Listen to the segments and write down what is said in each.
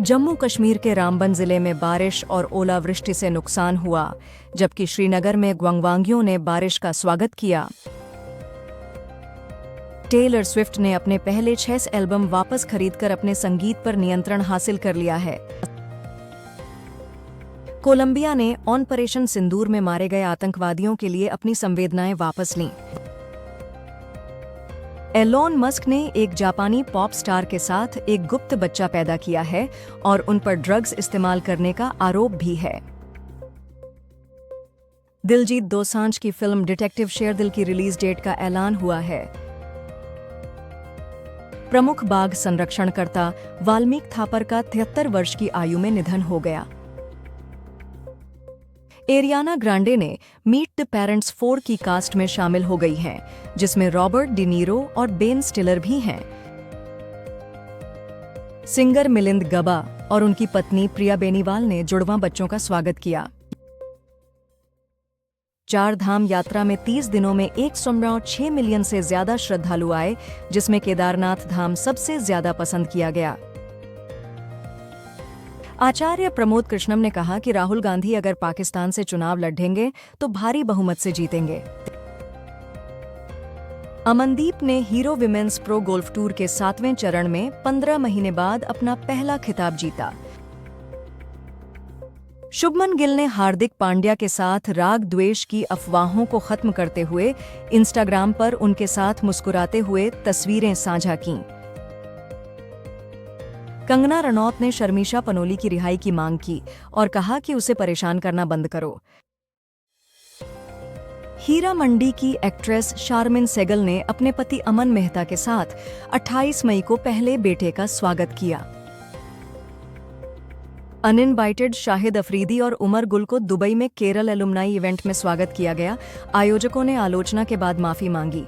जम्मू कश्मीर के रामबन जिले में बारिश और ओलावृष्टि से नुकसान हुआ, जबकि श्रीनगर में ग्वांगवांगियों ने बारिश का स्वागत किया। टेलर स्विफ्ट ने अपने पहले 6 एल्बम वापस खरीदकर अपने संगीत पर नियंत्रण हासिल कर लिया है। कोलंबिया ने ऑपरेशन सिंदूर में मारे गए आतंकवादियों के लिए अपनी संवेदनाएं वापस लीं। एलोन मस्क ने एक जापानी पॉप स्टार के साथ एक गुप्त बच्चा पैदा किया है और उन पर ड्रग्स इस्तेमाल करने का आरोप भी है। दिलजीत दोसांझ की फिल्म डिटेक्टिव शेरदिल की रिलीज डेट का ऐलान हुआ है। प्रमुख बाघ संरक्षणकर्ता वाल्मीकि थापर का 73 वर्ष की आयु में निधन हो गया। एरियाना ग्रांडे ने मीट द पेरेंट्स 4 की कास्ट में शामिल हो गई हैं, जिसमें रॉबर्ट डी नीरो और बेन स्टिलर भी हैं। सिंगर मिलिंद गबा और उनकी पत्नी प्रिया बेनीवाल ने जुड़वां बच्चों का स्वागत किया। 4 धाम यात्रा में 30 दिनों में 1.6 मिलियन से ज्यादा श्रद्धालु आए, जिसमें केदारनाथ धाम सबसे ज्यादा पसंद किया गया। आचार्य प्रमोद कृष्णम ने कहा कि राहुल गांधी अगर पाकिस्तान से चुनाव लड़ेंगे तो भारी बहुमत से जीतेंगे। अमनदीप ने hero women's pro golf tour के 7वें चरण में 15 महीने बाद अपना पहला खिताब जीता। शुभमन गिल ने हार्दिक पांड्या के साथ राग द्वेष की अफवाहों को खत्म करते हुए इंस्टाग्राम पर उनके साथ मुस्कुराते हुए तस्वीरें साझा कीं। कंगना रनौत ने शर्मिष्ठा पनोली की रिहाई की मांग की और कहा कि उसे परेशान करना बंद करो। हीरा मंडी की एक्ट्रेस शारमिन सेगल ने अपने पति अमन मेहता के साथ 28 मई को पहले बेटे का स्वागत किया। अनइनवाइटेड शाहिद अफरीदी और उमर गुल को दुबई में केरल एलुमनाई इवेंट में स्वागत किया गया। आयोजकों ने आलोचना के बाद माफी मांगी।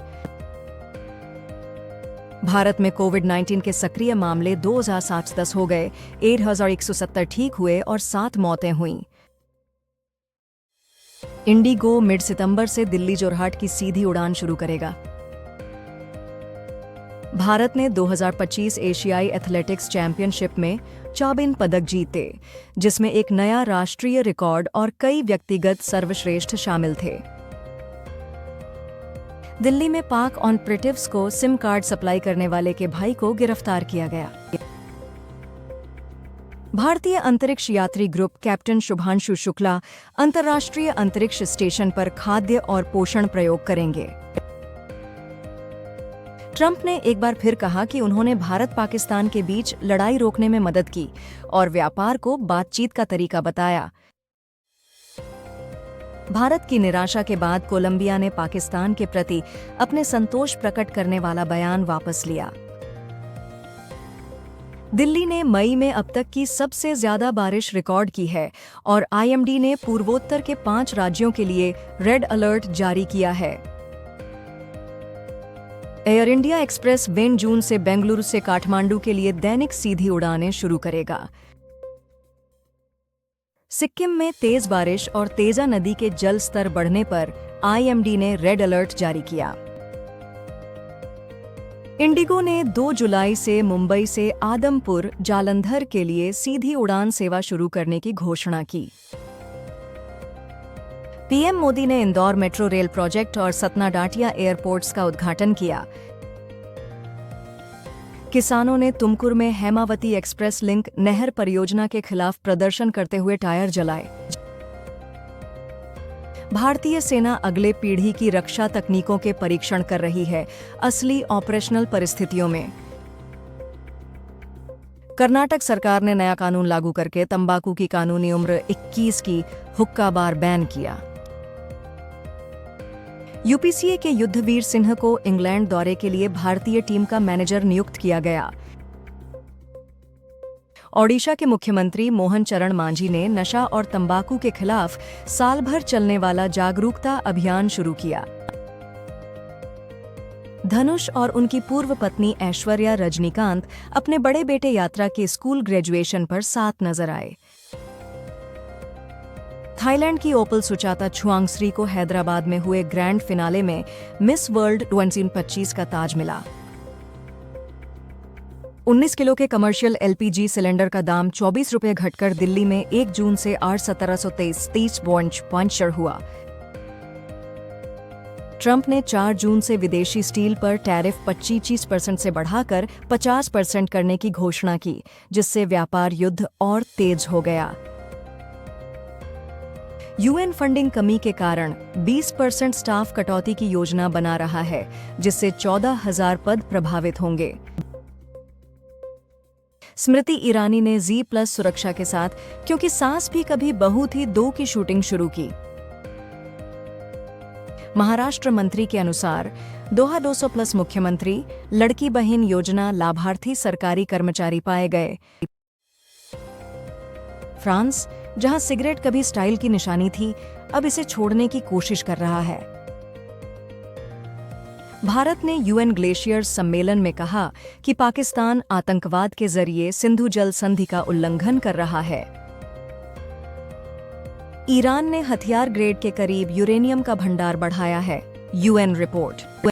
भारत में कोविड-19 के सक्रिय मामले 2710 हो गए, 8170 ठीक हुए और 7 मौतें हुईं। इंडिगो मिड सितंबर से दिल्ली जोरहाट की सीधी उड़ान शुरू करेगा। भारत ने 2025 एशियाई एथलेटिक्स चैंपियनशिप में 54 पदक जीते, जिसमें एक नया राष्ट्रीय रिकॉर्ड और कई व्यक्तिगत सर्वश्रेष्ठ शामिल थे। दिल्ली में पाक ऑपरेटिव्स को सिम कार्ड सप्लाई करने वाले के भाई को गिरफ्तार किया गया। भारतीय अंतरिक्ष यात्री ग्रुप कैप्टन शुभांशु शुक्ला अंतर्राष्ट्रीय अंतरिक्ष स्टेशन पर खाद्य और पोषण प्रयोग करेंगे। ट्रंप ने एक बार फिर कहा कि उन्होंने भारत पाकिस्तान के बीच लड़ाई रोकने में मदद की और व्यापार को बातचीत का तरीका बताया। भारत की निराशा के बाद कोलंबिया ने पाकिस्तान के प्रति अपने संतोष प्रकट करने वाला बयान वापस लिया। दिल्ली ने मई में अब तक की सबसे ज्यादा बारिश रिकॉर्ड की है और आईएमडी ने पूर्वोत्तर के 5 राज्यों के लिए रेड अलर्ट जारी किया है। एयर इंडिया एक्सप्रेस वेन जून से बेंगलुरु से काठमांडू के लिए दैनिक सीधी उड़ानें शुरू करेगा। सिक्किम में तेज बारिश और तेजा नदी के जल स्तर बढ़ने पर आईएमडी ने रेड अलर्ट जारी किया। इंडिगो ने 2 जुलाई से मुंबई से आदमपुर जालंधर के लिए सीधी उड़ान सेवा शुरू करने की घोषणा की। पीएम मोदी ने इंदौर मेट्रो रेल प्रोजेक्ट और सतना डाटिया एयरपोर्ट्स का उद्घाटन किया। किसानों ने तुमकुर में हेमावती एक्सप्रेस लिंक नहर परियोजना के खिलाफ प्रदर्शन करते हुए टायर जलाए। भारतीय सेना अगले पीढ़ी की रक्षा तकनीकों के परीक्षण कर रही है, असली ऑपरेशनल परिस्थितियों में। कर्नाटक सरकार ने नया कानून लागू करके तंबाकू की कानूनी उम्र 21 की हुक्का बार बैन किया। यूपीसीए के युद्धवीर सिन्हा को इंग्लैंड दौरे के लिए भारतीय टीम का मैनेजर नियुक्त किया गया। ओडिशा के मुख्यमंत्री मोहन चरण मांझी ने नशा और तंबाकू के खिलाफ साल भर चलने वाला जागरूकता अभियान शुरू किया। धनुष और उनकी पूर्व पत्नी ऐश्वर्या रजनीकांत अपने बड़े बेटे यात्रा के स्कूल ग्रेजुएशन पर साथ नजर आए। थाईलैंड की ओपल सुचाता छुआंगश्री को हैदराबाद में हुए ग्रैंड फिनाले में मिस वर्ल्ड 2025 का ताज मिला। 19 किलो के कमर्शियल एलपीजी सिलेंडर का दाम 24 रुपये घटकर दिल्ली में 1 जून से 8,1730 हुआ। ट्रंप ने 4 जून से विदेशी स्टील पर टैरिफ 25% से बढ़ाकर 50% करने की घोषणा की, जिससे व्यापार युद्ध और तेज हो गया। यूएन फंडिंग कमी के कारण 20% स्टाफ कटौती की योजना बना रहा है, जिससे 14,000 पद प्रभावित होंगे। स्मृति ईरानी ने Z+ सुरक्षा के साथ क्योंकि सास भी कभी बहू थी 2 की शूटिंग शुरू की। महाराष्ट्र मंत्री के अनुसार दोहा 200+ मुख्यमंत्री लड़की बहन योजना लाभार्थी सरकारी कर्मचारी पाए गए। फ्रांस, जहां सिगरेट कभी स्टाइल की निशानी थी, अब इसे छोड़ने की कोशिश कर रहा है। भारत ने यूएन ग्लेशियर्स सम्मेलन में कहा कि पाकिस्तान आतंकवाद के जरिए सिंधु जल संधि का उल्लंघन कर रहा है। ईरान ने हथियार ग्रेड के करीब यूरेनियम का भंडार बढ़ाया है, यूएन रिपोर्ट।